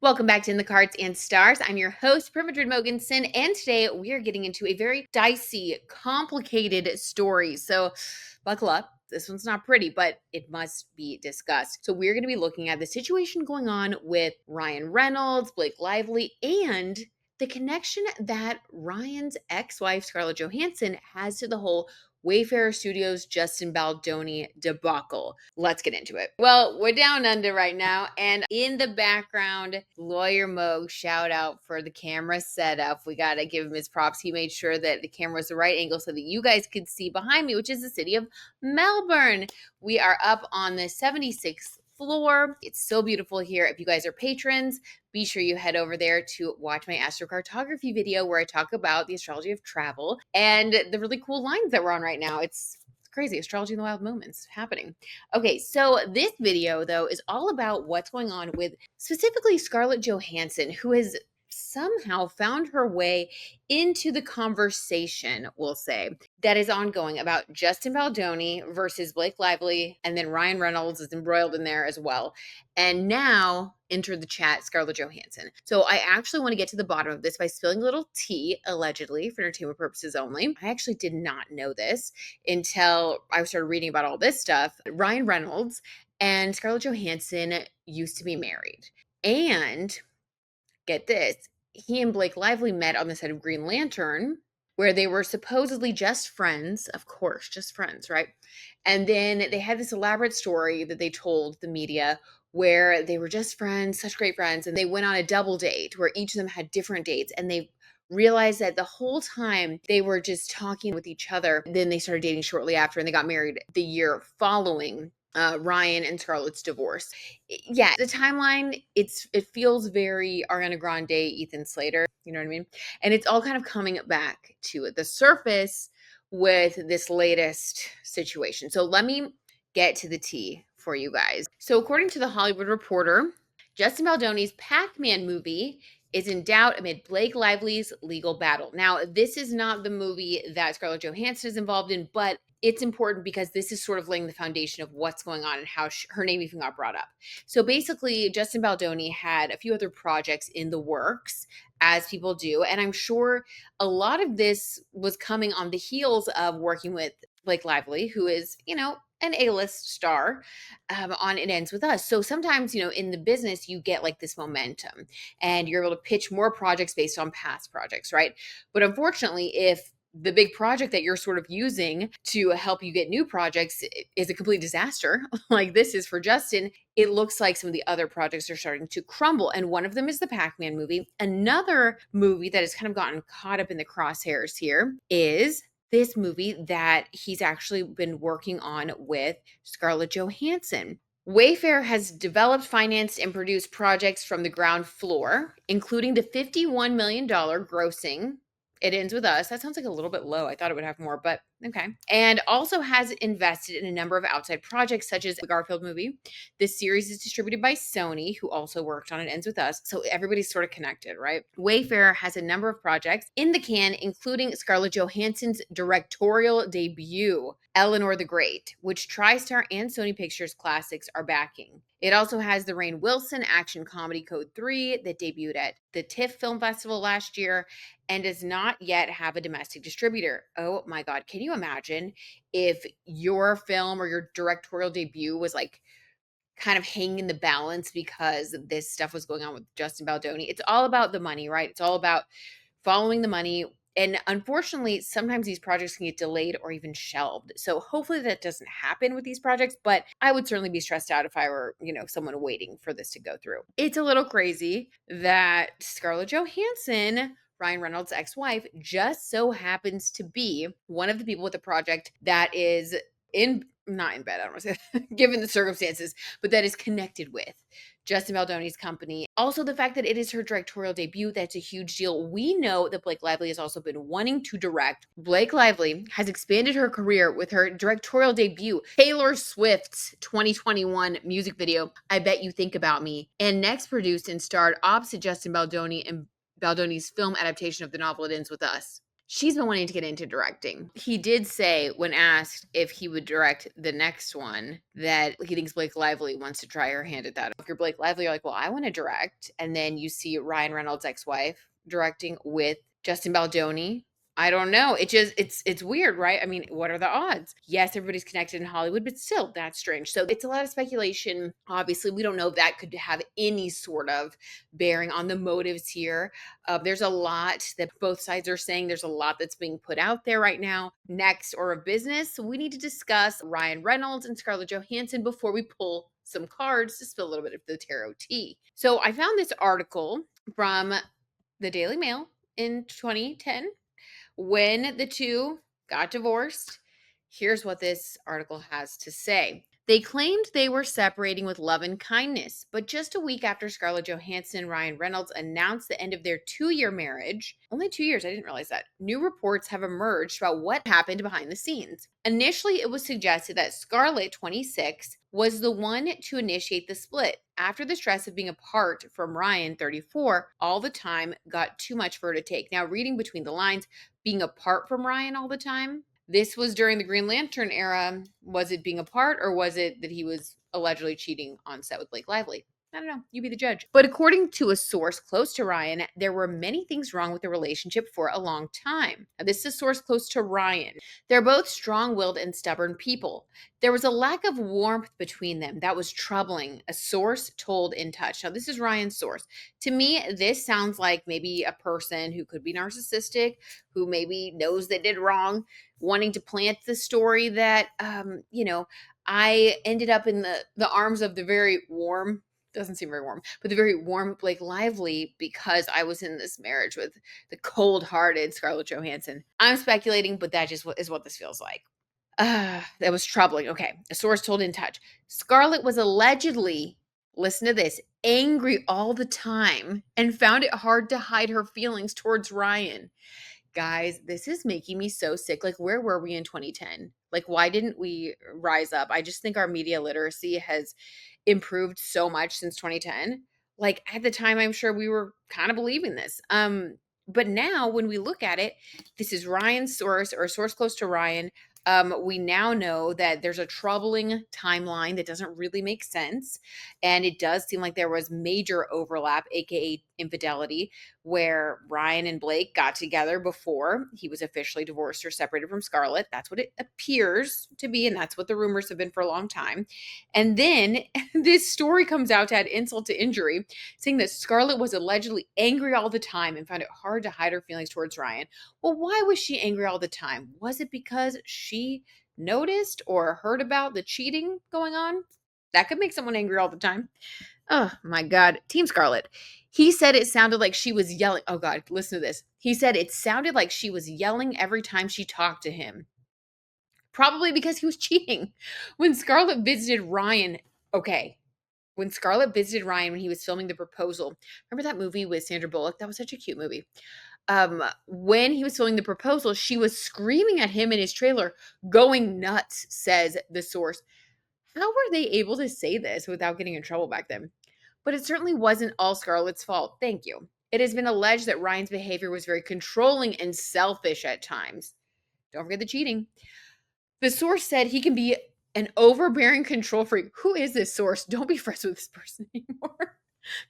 Welcome back to In the Cards and Stars. I'm your host, Madrid Mogensen, and today we are getting into a very dicey, complicated story. So buckle up. This one's not pretty, but it must be discussed. So we're going to be looking at the situation going on with Ryan Reynolds, Blake Lively, and the connection that Ryan's ex-wife, Scarlett Johansson, has to the whole Wayfarer Studios Justin Baldoni debacle. Let's get into it. Well, we're down under right now, and in the background, Lawyer Mo, shout out for the camera setup. We got to give him his props. He made sure that the camera was the right angle so that you guys could see behind me, which is the city of Melbourne. We are up on the 76th floor. It's so beautiful here. If you guys are patrons, be sure you head over there to watch my astrocartography video where I talk about the astrology of travel and the really cool lines that we're on right now. It's crazy. Astrology in the wild moments happening. Okay, so this video, though, is all about what's going on with specifically Scarlett Johansson, who has somehow found her way into the conversation, we'll say, that is ongoing about Justin Baldoni versus Blake Lively, and then Ryan Reynolds is embroiled in there as well. And now enter the chat Scarlett Johansson. So I actually want to get to the bottom of this by spilling a little tea, allegedly, for entertainment purposes only. I actually did not know this until I started reading about all this stuff. Ryan Reynolds and Scarlett Johansson used to be married. And get this, he and Blake Lively met on the set of Green Lantern, where they were supposedly just friends, of course, just friends, right? And then they had this elaborate story that they told the media where they were just friends, such great friends, and they went on a double date where each of them had different dates, and they realized that the whole time they were just talking with each other. Then they started dating shortly after, and they got married the year following Ryan and Scarlett's divorce. Yeah, the timeline, it feels very Ariana Grande, Ethan Slater, you know what I mean? And it's all kind of coming back to the surface with this latest situation. So let me get to the tea for you guys. So according to the Hollywood Reporter, Justin Baldoni's Pac-Man movie is in doubt amid Blake Lively's legal battle. Now, this is not the movie that Scarlett Johansson is involved in, but it's important because this is sort of laying the foundation of what's going on and how her name even got brought up. So basically, Justin Baldoni had a few other projects in the works, as people do. And I'm sure a lot of this was coming on the heels of working with Blake Lively, who is, an A-list star on It Ends With Us. So sometimes, in the business, you get like this momentum and you're able to pitch more projects based on past projects, right? But unfortunately, if the big project that you're sort of using to help you get new projects is a complete disaster, like this is for Justin, it looks like some of the other projects are starting to crumble. And one of them is the Pac-Man movie. Another movie that has kind of gotten caught up in the crosshairs here is this movie that he's actually been working on with Scarlett Johansson. Wayfair has developed, financed, and produced projects from the ground floor, including the $51 million grossing It Ends With Us. That sounds like a little bit low. I thought it would have more, but okay. And also has invested in a number of outside projects, such as the Garfield movie. This series is distributed by Sony, who also worked on It Ends With Us. So everybody's sort of connected, right? Wayfair has a number of projects in the can, including Scarlett Johansson's directorial debut, Eleanor the Great, which TriStar and Sony Pictures Classics are backing. It also has the Rainn Wilson action comedy Code 3 that debuted at the TIFF Film Festival last year and does not yet have a domestic distributor. Oh my God. Can you imagine if your film or your directorial debut was like kind of hanging in the balance because this stuff was going on with Justin Baldoni? It's all about the money, right? It's all about following the money. And unfortunately, sometimes these projects can get delayed or even shelved. So hopefully that doesn't happen with these projects, but I would certainly be stressed out if I were, someone waiting for this to go through. It's a little crazy that Scarlett Johansson, Ryan Reynolds' ex-wife, just so happens to be one of the people with the project that is not in bed, I don't want to say given the circumstances, but that is connected with Justin Baldoni's company. Also, the fact that it is her directorial debut, that's a huge deal. We know that Blake Lively has also been wanting to direct. Blake Lively has expanded her career with her directorial debut, Taylor Swift's 2021 music video, I Bet You Think About Me, and next produced and starred opposite Justin Baldoni in Baldoni's film adaptation of the novel It Ends With Us. She's been wanting to get into directing. He did say, when asked if he would direct the next one, that he thinks Blake Lively wants to try her hand at that. If you're Blake Lively, you're like, well, I want to direct. And then you see Ryan Reynolds' ex-wife directing with Justin Baldoni. I don't know. It's weird, right? I mean, what are the odds? Yes, everybody's connected in Hollywood, but still, that's strange. So it's a lot of speculation. Obviously, we don't know if that could have any sort of bearing on the motives here. There's a lot that both sides are saying. There's a lot that's being put out there right now. Next, or of business, we need to discuss Ryan Reynolds and Scarlett Johansson before we pull some cards to spill a little bit of the tarot tea. So I found this article from the Daily Mail in 2010 when the two got divorced. Here's what this article has to say. They claimed they were separating with love and kindness, but just a week after Scarlett Johansson and Ryan Reynolds announced the end of their 2-year marriage, only 2 years, I didn't realize that, new reports have emerged about what happened behind the scenes. Initially, it was suggested that Scarlett, 26, was the one to initiate the split. After the stress of being apart from Ryan, 34, all the time got too much for her to take. Now, reading between the lines, being apart from Ryan all the time, this was during the Green Lantern era. Was it being apart, or was it that he was allegedly cheating on set with Blake Lively? I don't know. You be the judge. But according to a source close to Ryan, there were many things wrong with the relationship for a long time. Now, this is a source close to Ryan. They're both strong-willed and stubborn people. There was a lack of warmth between them that was troubling, a source told In Touch. Now, this is Ryan's source. To me, this sounds like maybe a person who could be narcissistic, who maybe knows they did wrong, wanting to plant the story that, I ended up in the arms of the very warm, doesn't seem very warm, but the very warm Blake Lively because I was in this marriage with the cold-hearted Scarlett Johansson. I'm speculating, but that just is what this feels like. That was troubling. Okay, a source told In Touch. Scarlett was allegedly, listen to this, angry all the time and found it hard to hide her feelings towards Ryan. Guys, this is making me so sick. Like, where were we in 2010? Like, why didn't we rise up? I just think our media literacy has improved so much since 2010. Like, at the time, I'm sure we were kind of believing this. But now when we look at it, this is Ryan's source, or a source close to Ryan. We now know that there's a troubling timeline that doesn't really make sense. And it does seem like there was major overlap, aka infidelity, where Ryan and Blake got together before he was officially divorced or separated from Scarlett. That's what it appears to be, and that's what the rumors have been for a long time. And then this story comes out to add insult to injury, saying that Scarlett was allegedly angry all the time and found it hard to hide her feelings towards Ryan. Well, why was she angry all the time? Was it because she noticed or heard about the cheating going on? That could make someone angry all the time. Oh my God. Team Scarlett. He said it sounded like she was yelling. Oh God, listen to this. He said it sounded like she was yelling every time she talked to him. Probably because he was cheating. When Scarlett visited Ryan, okay. When Scarlett visited Ryan when he was filming The Proposal. Remember that movie with Sandra Bullock? That was such a cute movie. When he was filming The Proposal, she was screaming at him in his trailer, going nuts, says the source. How were they able to say this without getting in trouble back then? But it certainly wasn't all Scarlett's fault. Thank you. It has been alleged that Ryan's behavior was very controlling and selfish at times. Don't forget the cheating. The source said he can be an overbearing control freak. Who is this source? Don't be friends with this person anymore.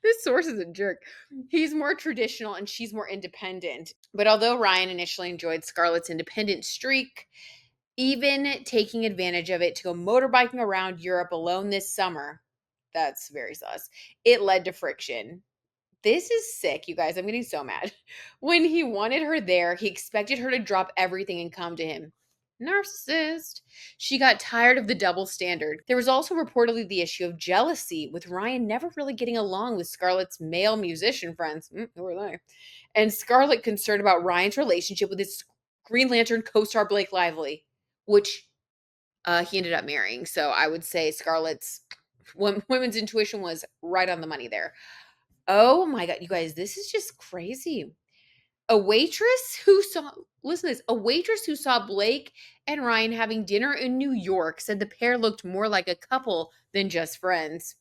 This source is a jerk. He's more traditional and she's more independent. But although Ryan initially enjoyed Scarlett's independent streak, even taking advantage of it to go motorbiking around Europe alone this summer, that's very sus. It led to friction. This is sick, you guys. I'm getting so mad. When he wanted her there, he expected her to drop everything and come to him. Narcissist. She got tired of the double standard. There was also reportedly the issue of jealousy, with Ryan never really getting along with Scarlett's male musician friends. Who are they? And Scarlett concerned about Ryan's relationship with his Green Lantern co-star Blake Lively, which he ended up marrying. So I would say Scarlett's women's intuition was right on the money there. Oh my God, you guys, this is just crazy. A waitress who saw, listen to this, a waitress who saw Blake and Ryan having dinner in New York said the pair looked more like a couple than just friends.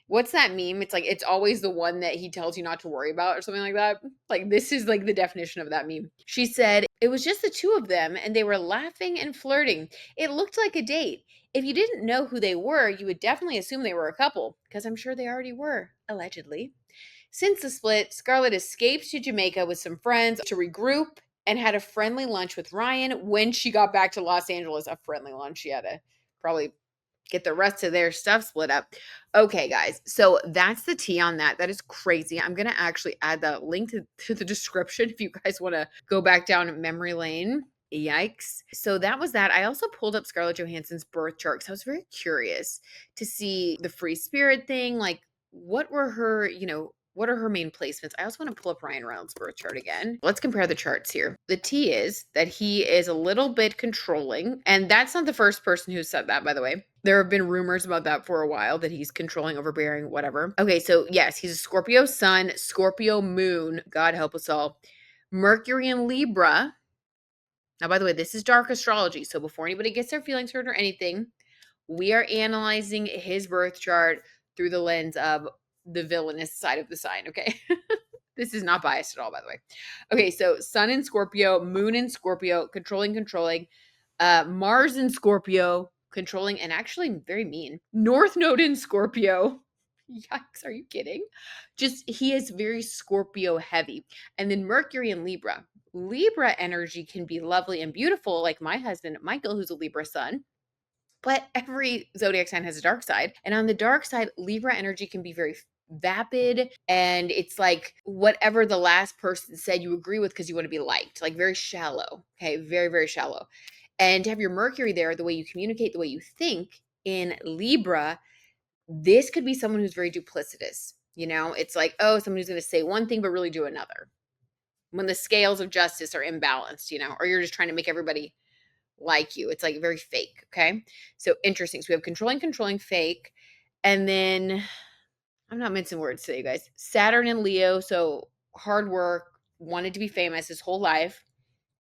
What's that meme? It's like, it's always the one that he tells you not to worry about or something like that. Like, this is like the definition of that meme. She said, it was just the two of them and they were laughing and flirting. It looked like a date. If you didn't know who they were, you would definitely assume they were a couple, because I'm sure they already were, allegedly. Since the split, Scarlett escaped to Jamaica with some friends to regroup and had a friendly lunch with Ryan when she got back to Los Angeles. A friendly lunch. She had to probably get the rest of their stuff split up. Okay, guys. So that's the tea on that. That is crazy. I'm going to actually add the link to the description if you guys want to go back down memory lane. Yikes. So that was that. I also pulled up Scarlett Johansson's birth chart because I was very curious to see the free spirit thing. Like, what were her, what are her main placements? I also want to pull up Ryan Reynolds' birth chart again. Let's compare the charts here. The T is that he is a little bit controlling, and that's not the first person who said that, by the way. There have been rumors about that for a while, that he's controlling, overbearing, whatever. Okay, so yes, he's a Scorpio sun, Scorpio moon, God help us all. Mercury in Libra. Now, by the way, this is dark astrology, so before anybody gets their feelings hurt or anything, we are analyzing his birth chart through the lens of the villainous side of the sign, okay? This is not biased at all, by the way. Okay, so Sun in Scorpio, Moon in Scorpio, controlling, Mars in Scorpio, controlling, and actually very mean. North Node in Scorpio. Yikes, are you kidding? Just, he is very Scorpio heavy. And then Mercury in Libra. Libra energy can be lovely and beautiful, like my husband, Michael, who's a Libra sun. But every zodiac sign has a dark side. And on the dark side, Libra energy can be very vapid. And it's like whatever the last person said you agree with because you want to be liked, like very shallow. Okay. Very, very shallow. And to have your Mercury there, the way you communicate, the way you think in Libra, this could be someone who's very duplicitous. It's like, oh, someone who's going to say one thing but really do another. When the scales of justice are imbalanced, or you're just trying to make everybody like you. It's like very fake. Okay. So interesting. So we have controlling, fake. And then I'm not mincing words today, you guys. Saturn and Leo. So hard work, wanted to be famous his whole life,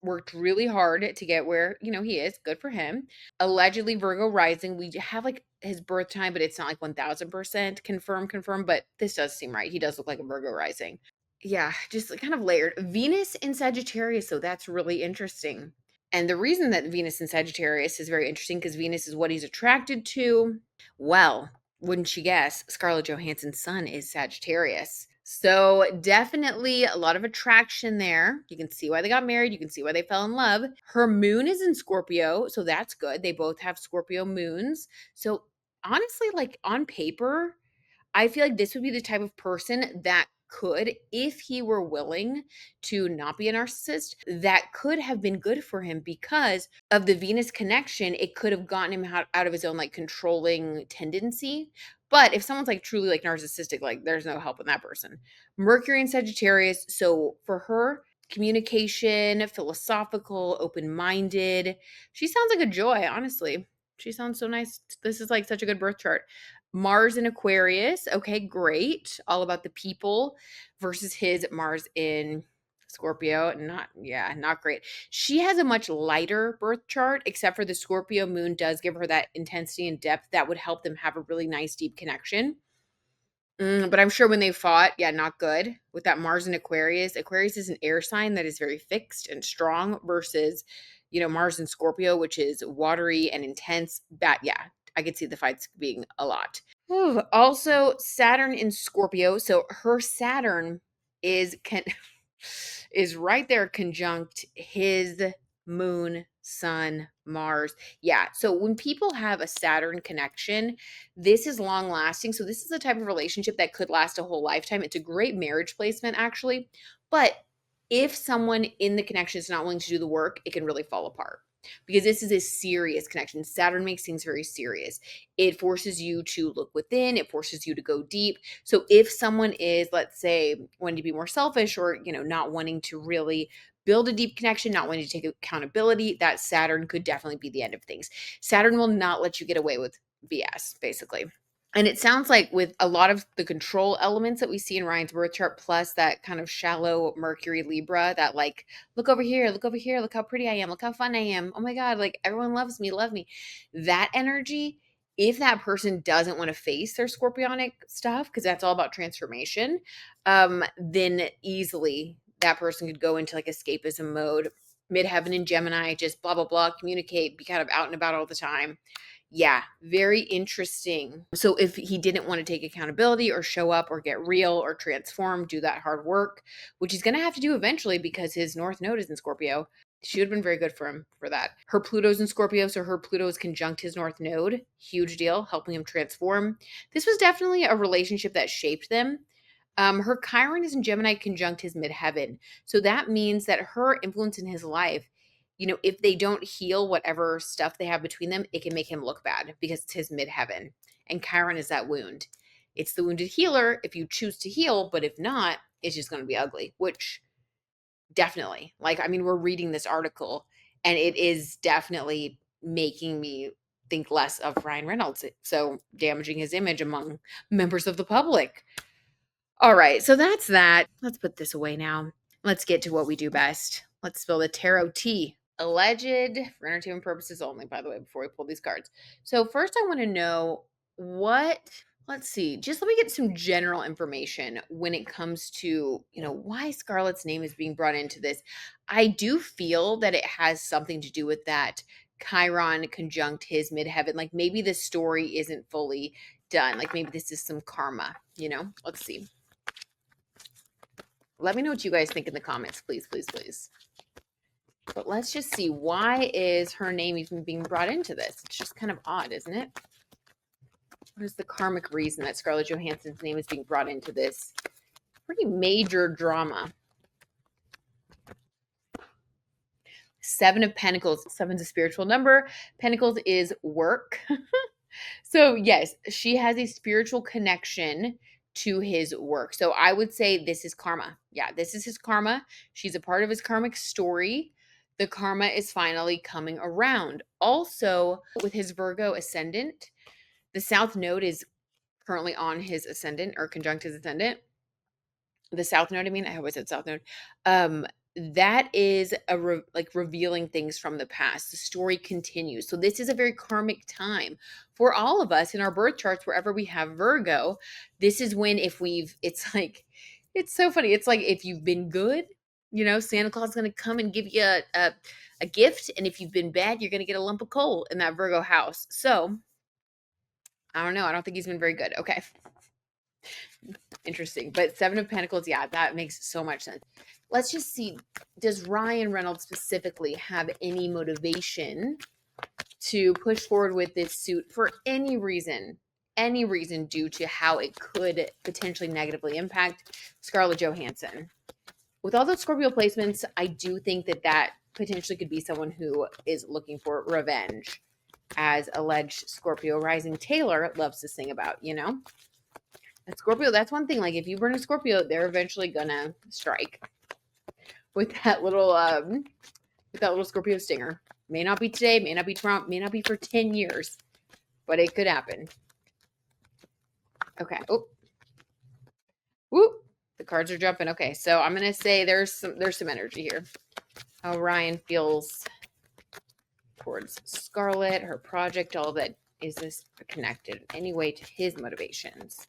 worked really hard to get where, he is. Good for him. Allegedly Virgo rising. We have like his birth time, but it's not like 1000% confirmed, but this does seem right. He does look like a Virgo rising. Yeah, just kind of layered. Venus in Sagittarius. So that's really interesting. And the reason that Venus in Sagittarius is very interesting, because Venus is what he's attracted to. Well, wouldn't you guess, Scarlett Johansson's sun is Sagittarius. So definitely a lot of attraction there. You can see why they got married. You can see why they fell in love. Her moon is in Scorpio, so that's good. They both have Scorpio moons. So honestly, like on paper, I feel like this would be the type of person that could, if he were willing to not be a narcissist, that could have been good for him because of the Venus connection. It could have gotten him out of his own like controlling tendency. But if someone's like truly like narcissistic, like there's no help in that person. Mercury in Sagittarius. So for her, communication, philosophical, open-minded. She sounds like a joy, honestly. She sounds so nice. This is like such a good birth chart. Mars in Aquarius. Okay, great. All about the people versus his Mars in Scorpio. Not great. She has a much lighter birth chart, except for the Scorpio moon does give her that intensity and depth that would help them have a really nice deep connection. But I'm sure when they fought, not good with that Mars in Aquarius. Aquarius is an air sign that is very fixed and strong versus, Mars in Scorpio, which is watery and intense. I could see the fights being a lot. Ooh, also, Saturn in Scorpio. So her Saturn is is right there conjunct his moon, sun, Mars. Yeah. So when people have a Saturn connection, this is long lasting. So this is the type of relationship that could last a whole lifetime. It's a great marriage placement, actually. But if someone in the connection is not willing to do the work, it can really fall apart because this is a serious connection. Saturn makes things very serious. It forces you to look within, it forces you to go deep. So if someone is, let's say, wanting to be more selfish or, not wanting to really build a deep connection, not wanting to take accountability, that Saturn could definitely be the end of things. Saturn will not let you get away with BS, basically. And it sounds like with a lot of the control elements that we see in Ryan's birth chart, plus that kind of shallow Mercury Libra, that like, look over here, look how pretty I am, look how fun I am. Oh my God, like everyone loves me, love me. That energy if that person doesn't want to face their scorpionic stuff, because that's all about transformation, then easily that person could go into like escapism mode, midheaven in Gemini, just blah, blah, blah, communicate, be kind of out and about all the time. Yeah, very interesting. So if he didn't want to take accountability or show up or get real or transform, do that hard work, which he's going to have to do eventually because his North Node is in Scorpio. She would have been very good for him for that. Her Pluto's in Scorpio, so her Pluto is conjunct his North Node. Huge deal, helping him transform. This was definitely a relationship that shaped them. Her Chiron is in Gemini conjunct his midheaven. So that means that her influence in his life, if they don't heal whatever stuff they have between them, it can make him look bad because it's his midheaven. And Chiron is that wound. It's the wounded healer if you choose to heal, but if not, it's just going to be ugly, which definitely, we're reading this article and it is definitely making me think less of Ryan Reynolds. So damaging his image among members of the public. All right, so that's that. Let's put this away now. Let's get to what we do best. Let's spill the tarot tea. Alleged for entertainment purposes only, by the way, before we pull these cards. So first I want to know let's see, just let me get some general information when it comes to, why Scarlett's name is being brought into this. I do feel that it has something to do with that Chiron conjunct his midheaven. Like maybe the story isn't fully done. Like maybe this is some karma, Let's see. Let me know what you guys think in the comments, please, please, please. But let's just see, why is her name even being brought into this? It's just kind of odd, isn't it? What is the karmic reason that Scarlett Johansson's name is being brought into this pretty major drama? Seven of Pentacles. Seven's a spiritual number. Pentacles is work. So yes, she has a spiritual connection to his work. So I would say this is karma. Yeah, this is his karma. She's a part of his karmic story. The karma is finally coming around. Also, with his Virgo ascendant, the South Node is currently on his ascendant or conjunct his ascendant. The South Node, I always said South Node. That is revealing things from the past. The story continues. So this is a very karmic time for all of us in our birth charts, wherever we have Virgo. This is when it's so funny. It's like if you've been good, Santa Claus is going to come and give you a gift. And if you've been bad, you're going to get a lump of coal in that Virgo house. So I don't know. I don't think he's been very good. Okay. Interesting. But Seven of Pentacles, yeah, that makes so much sense. Let's just see, does Ryan Reynolds specifically have any motivation to push forward with this suit for any reason due to how it could potentially negatively impact Scarlett Johansson? With all those Scorpio placements, I do think that potentially could be someone who is looking for revenge, as alleged Scorpio rising Taylor loves to sing about, And Scorpio, that's one thing. Like if you burn a Scorpio, they're eventually gonna strike with that little Scorpio stinger. May not be today, may not be tomorrow, may not be for 10 years, but it could happen. Okay. Oh. Whoop. The cards are jumping. Okay, so I'm gonna say there's some energy here. How Ryan feels towards Scarlett, her project, all that. Is this connected in any way to his motivations?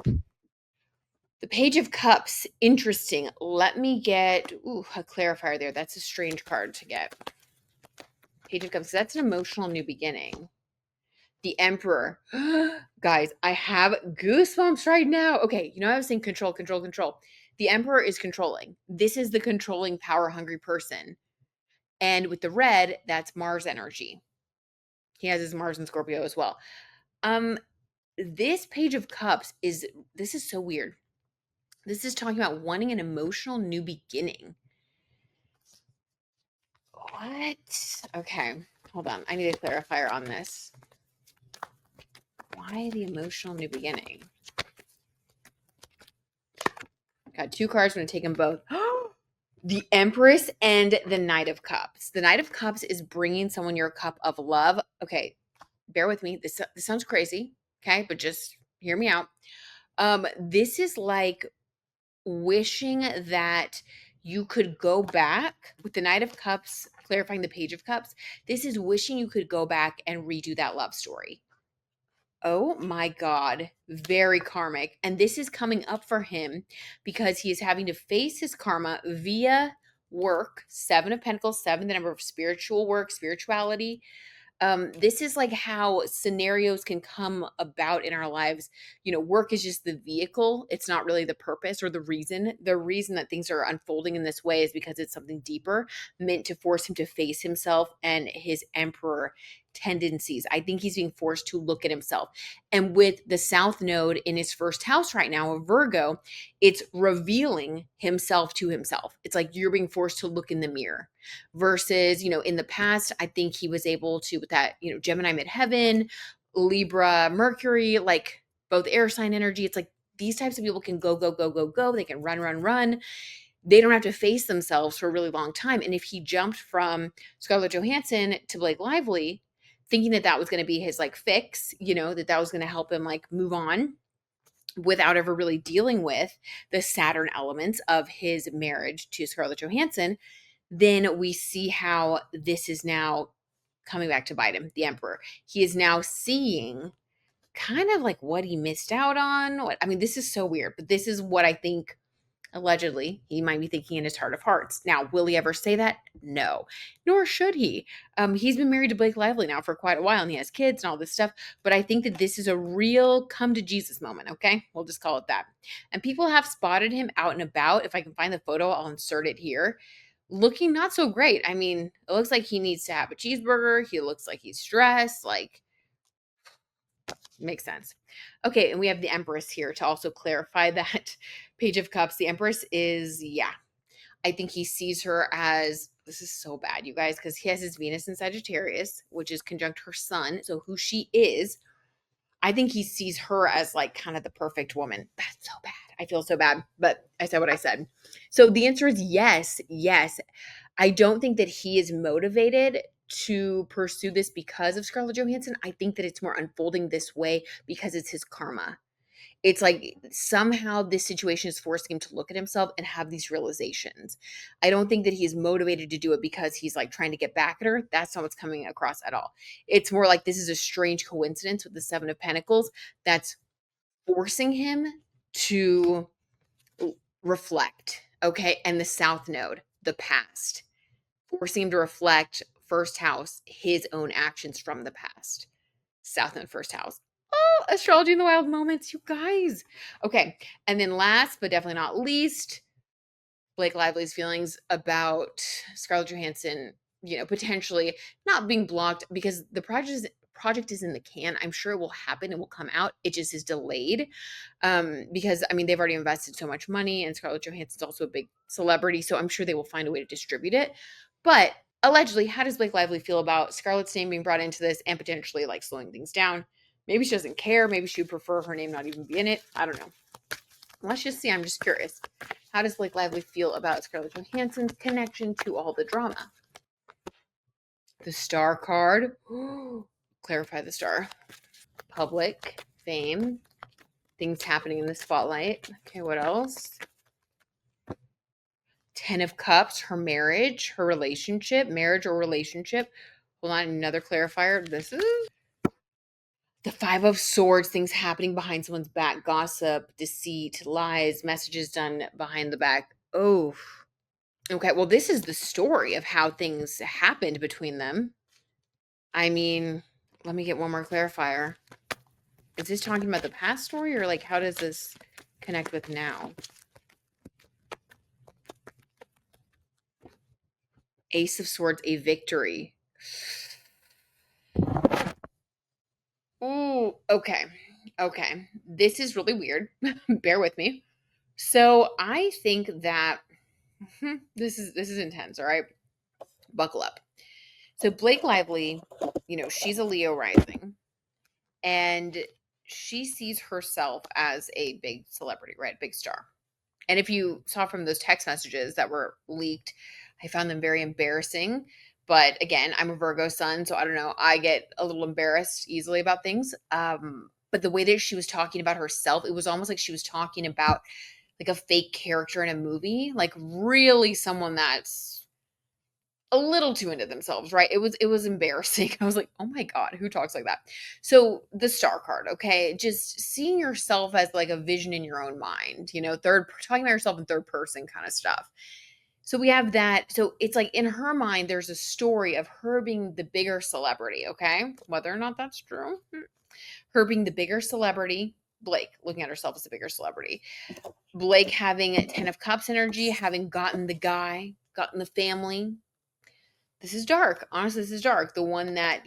The Page of Cups, interesting. Let me get a clarifier there. That's a strange card to get. Page of Cups, that's an emotional new beginning. The Emperor. Guys, I have goosebumps right now. Okay, I was saying control, control, control. The Emperor is controlling. This is the controlling, power-hungry person. And with the red, that's Mars energy. He has his Mars and Scorpio as well. This Page of Cups this is so weird. This is talking about wanting an emotional new beginning. What? Okay, hold on. I need a clarifier on this. Why the emotional new beginning? Got two cards. I'm going to take them both. The Empress and the Knight of Cups. The Knight of Cups is bringing someone your cup of love. Okay, bear with me. This sounds crazy, okay? But just hear me out. This is like wishing that you could go back with the Knight of Cups, clarifying the Page of Cups. This is wishing you could go back and redo that love story. Oh my God. Very karmic. And this is coming up for him because he is having to face his karma via work. Seven of Pentacles, seven, the number of spiritual work, spirituality. This is like how scenarios can come about in our lives. Work is just the vehicle. It's not really the purpose or the reason. The reason that things are unfolding in this way is because it's something deeper, meant to force him to face himself and his emperor tendencies. I think he's being forced to look at himself. And with the South Node in his first house right now, a Virgo, it's revealing himself to himself. It's like you're being forced to look in the mirror versus, in the past, I think he was able to, with that, Gemini midheaven, Libra, Mercury, like both air sign energy. It's like these types of people can go, go, go, go, go. They can run, run, run. They don't have to face themselves for a really long time. And if he jumped from Scarlett Johansson to Blake Lively, thinking that that was going to be his like fix, that was going to help him like move on without ever really dealing with the Saturn elements of his marriage to Scarlett Johansson, then we see how this is now coming back to bite him, the emperor. He is now seeing kind of like what he missed out on. This is so weird, but this is what I think allegedly he might be thinking in his heart of hearts. Now, will he ever say that? No, nor should he. He's been married to Blake Lively now for quite a while, and he has kids and all this stuff. But I think that this is a real come to Jesus moment. Okay, we'll just call it that. And people have spotted him out and about. If I can find the photo, I'll insert it here. Looking not so great. It looks like he needs to have a cheeseburger. He looks like he's stressed. Like, makes sense. Okay, and we have the Empress here to also clarify that Page of Cups. The Empress is, yeah, I think he sees her as, this is so bad, you guys, because he has his Venus in Sagittarius, which is conjunct her sun. So who she is, I think he sees her as like kind of the perfect woman. That's so bad. I feel so bad, but I said what I said. So the answer is yes, yes. I don't think that he is motivated to pursue this because of Scarlett Johansson. I think that it's more unfolding this way because it's his karma. It's like somehow this situation is forcing him to look at himself and have these realizations. I don't think that he's motivated to do it because he's like trying to get back at her. That's not what's coming across at all. It's more like this is a strange coincidence with the Seven of Pentacles that's forcing him to reflect. Okay. And the South Node, the past, forcing him to reflect first house, his own actions from the past. South Node, first house. Oh, astrology in the wild moments, you guys. Okay. And then last but definitely not least, Blake Lively's feelings about Scarlett Johansson, potentially not being blocked because the project is in the can. I'm sure it will happen. It will come out. It just is delayed because they've already invested so much money, and Scarlett Johansson's also a big celebrity, so I'm sure they will find a way to distribute it. But allegedly, how does Blake Lively feel about Scarlett's name being brought into this and potentially like slowing things down? Maybe she doesn't care. Maybe she would prefer her name not even be in it. I don't know. Let's just see. I'm just curious. How does Blake Lively feel about Scarlett Johansson's connection to all the drama? The star card. Clarify the star. Public, fame, things happening in the spotlight. Okay, what else? 10 of Cups, her marriage, her relationship, marriage or relationship. Hold on, another clarifier. This is the 5 of Swords, things happening behind someone's back, gossip, deceit, lies, messages done behind the back. Oh, okay. Well, this is the story of how things happened between them. Let me get one more clarifier. Is this talking about the past story or like how does this connect with now? Ace of Swords, a victory. Ooh, okay. Okay. This is really weird. Bear with me. So I think that this is intense, all right? Buckle up. So Blake Lively, she's a Leo rising, and she sees herself as a big celebrity, right? Big star. And if you saw from those text messages that were leaked, I found them very embarrassing. But again, I'm a Virgo sun, so I don't know. I get a little embarrassed easily about things. But the way that she was talking about herself, it was almost like she was talking about like a fake character in a movie, like really someone that's a little too into themselves, right? It was embarrassing. I was like, "Oh my god, who talks like that?" So, the star card, okay? Just seeing yourself as like a vision in your own mind, third talking about yourself in third person kind of stuff. So we have that. So it's like in her mind there's a story of her being the bigger celebrity, okay? Whether or not that's true. Her being the bigger celebrity, Blake looking at herself as the bigger celebrity. Blake having a 10 of cups energy, having gotten the guy, gotten the family. This is dark. Honestly, this is dark. The one that,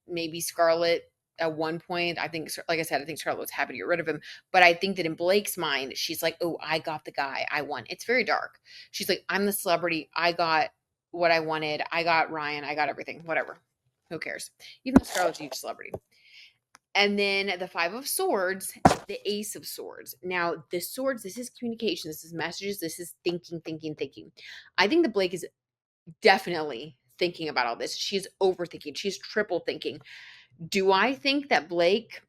maybe Scarlett at one point, I think, like I said, I think Scarlett was happy to get rid of him. But I think that in Blake's mind, she's like, oh, I got the guy. I won. It's very dark. She's like, I'm the celebrity. I got what I wanted. I got Ryan. I got everything. Whatever. Who cares? Even though Scarlett's a huge celebrity. And then the Five of Swords, the Ace of Swords. Now, the swords, this is communication. This is messages. This is thinking, thinking, thinking. I think that Blake is definitely thinking about all this. She's overthinking. She's triple thinking. Do I think that Blake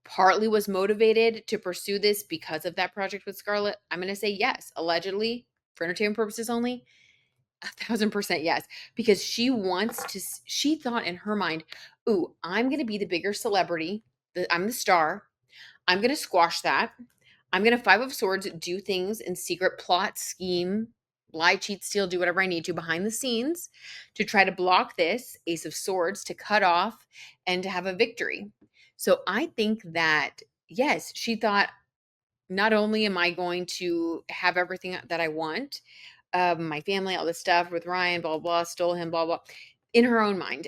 partly was motivated to pursue this because of that project with Scarlett? I'm going to say yes. Allegedly, for entertainment purposes only, 1,000% yes. Because she thought in her mind, ooh, I'm going to be the bigger celebrity. I'm the star. I'm going to squash that. I'm going to Five of Swords, do things in secret, plot, scheme, lie, cheat, steal, do whatever I need to behind the scenes to try to block this Ace of Swords, to cut off and to have a victory. So I think that, yes, she thought, not only am I going to have everything that I want, my family, all this stuff with Ryan, blah, blah, stole him, blah, blah. In her own mind,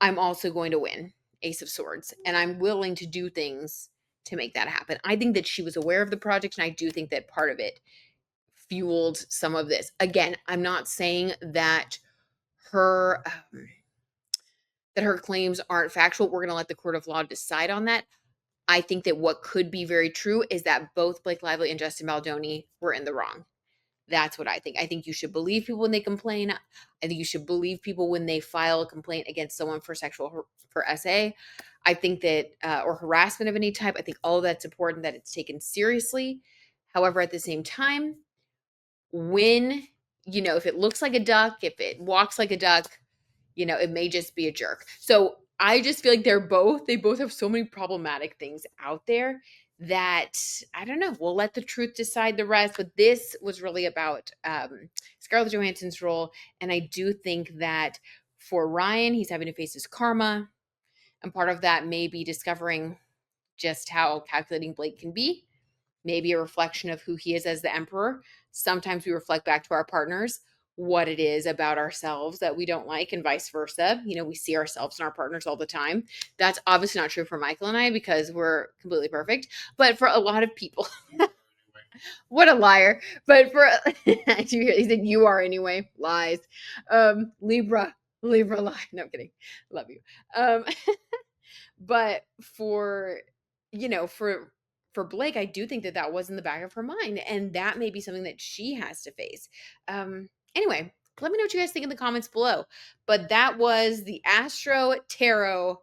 I'm also going to win Ace of Swords, and I'm willing to do things to make that happen. I think that she was aware of the project, and I do think that part of it fueled some of this. Again, I'm not saying that her claims aren't factual. We're going to let the court of law decide on that. I think that what could be very true is that both Blake Lively and Justin Baldoni were in the wrong. That's what I think. I think you should believe people when they complain. I think you should believe people when they file a complaint against someone for for SA. I think that, or harassment of any type, I think all of that's important, that it's taken seriously. However, at the same time, when, if it looks like a duck, if it walks like a duck, it may just be a jerk. So I just feel like they both have so many problematic things out there that, I don't know, we'll let the truth decide the rest. But this was really about Scarlett Johansson's role. And I do think that for Ryan, he's having to face his karma. And part of that may be discovering just how calculating Blake can be, maybe a reflection of who he is as the emperor. Sometimes we reflect back to our partners what it is about ourselves that we don't like, and vice versa. We see ourselves in our partners all the time. That's obviously not true for Michael and I because we're completely perfect. But for a lot of people, what a liar. But for, he said, you are anyway. Lies. Libra lie. No, I'm kidding. Love you. But for, for Blake, I do think that that was in the back of her mind, and that may be something that she has to face. Anyway, let me know what you guys think in the comments below. But that was the Astro Tarot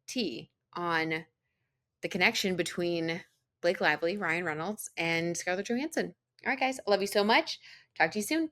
tea on the connection between Blake Lively, Ryan Reynolds, and Scarlett Johansson. All right, guys, I love you so much. Talk to you soon.